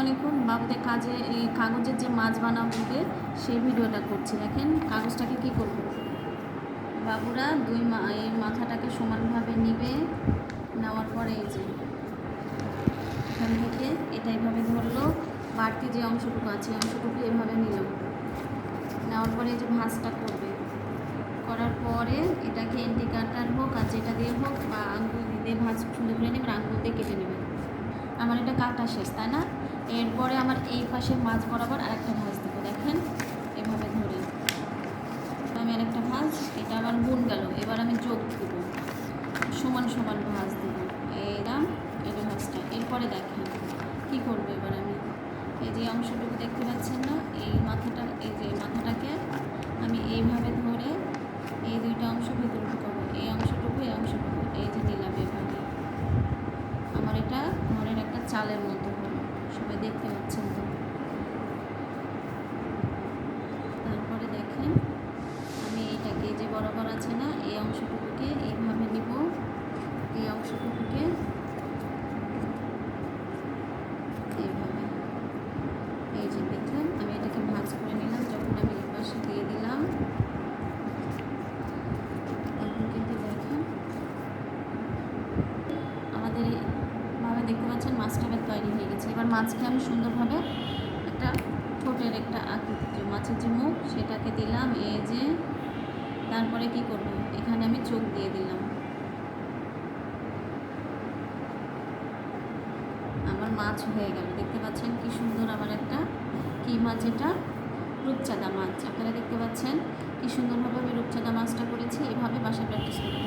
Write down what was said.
আলাইকুম। বাবুদের কাজে এই কাগজের যে মাছ বানাবে সেই ভিডিওটা করছি। দেখেন কাগজটাকে কি করব। বাবুরা এই মাথাটাকে সমানভাবে নিবে। নেওয়ার পরে এই যে এখান থেকে এটা এইভাবে ধরলো, বাড়তি যে অংশটুকু আছে অংশটুকু এভাবে নিলাম। নেওয়ার পরে এই যে ভাঁজটা করবে, করার পরে এটাকে এন্টি কাটার হোক আর যেটা দিয়ে হোক বা আঙ্গুল দিয়ে ভাঁজ সুন্দর করে নেবেন, আঙ্গুল দিয়ে কেটে নেবেন। আমার এটা কাটা শেষ, তাই না? এরপরে আমার এই পাশে মাছ বরাবর আরেকটা ভাঁজ দেবো। দেখেন এভাবে ধরে আমি আরেকটা ভাঁজ, এটা আবার গুণ গেল। এবার আমি যোগ দেবো, সমান সমান ভাঁজ দেবো। এইরাম এই যে ভাঁজটা। এরপরে দেখেন কী করবো। এবার আমি এই যে অংশটুকু দেখতে পাচ্ছেন না, এই মাথাটা, এই যে মাথাটাকে আমি এইভাবে ধরে এই দুইটা অংশ ভিতরে ঢুকাবো। এই অংশটুকু এই অংশটুকু এই যে দিলাম এভাবে। আমার এটা ঘরের একটা চালের মতো হলো, সবাই দেখতে পাচ্ছেন তো। তারপরে দেখেন আমি এইটাকে যে বরাবর আছে না, এই অংশটুকুকে এইভাবে নিব, এই অংশটুকুকে এইভাবে, এই যে দেখলেন আমি এটাকে ভাঁজ করে নিলাম। যখন আমি এই পাশে দিয়ে দিলাম, এখন কিন্তু দেখেন আমাদের এইভাবে দেখতে পাচ্ছেন মাছটা এবার তৈরি হয়ে গেছে। এবার মাছকে আমি সুন্দরভাবে একটা ঠোঁটের একটা আকৃতি, যে মাছের যে মুখ সেটাকে দিলাম। এই যে তারপরে কি করব, এখানে আমি চোখ দিয়ে দিলাম। আমার মাছ হয়ে গেল। দেখতে পাচ্ছেন কি সুন্দর আমার একটা কি মাছ, এটা রূপচাঁদা মাছ। আপনারা দেখতে পাচ্ছেন কি সুন্দরভাবে আমি রূপচাঁদা মাছটা করেছি। এভাবে বাসায় প্র্যাকটিস করতে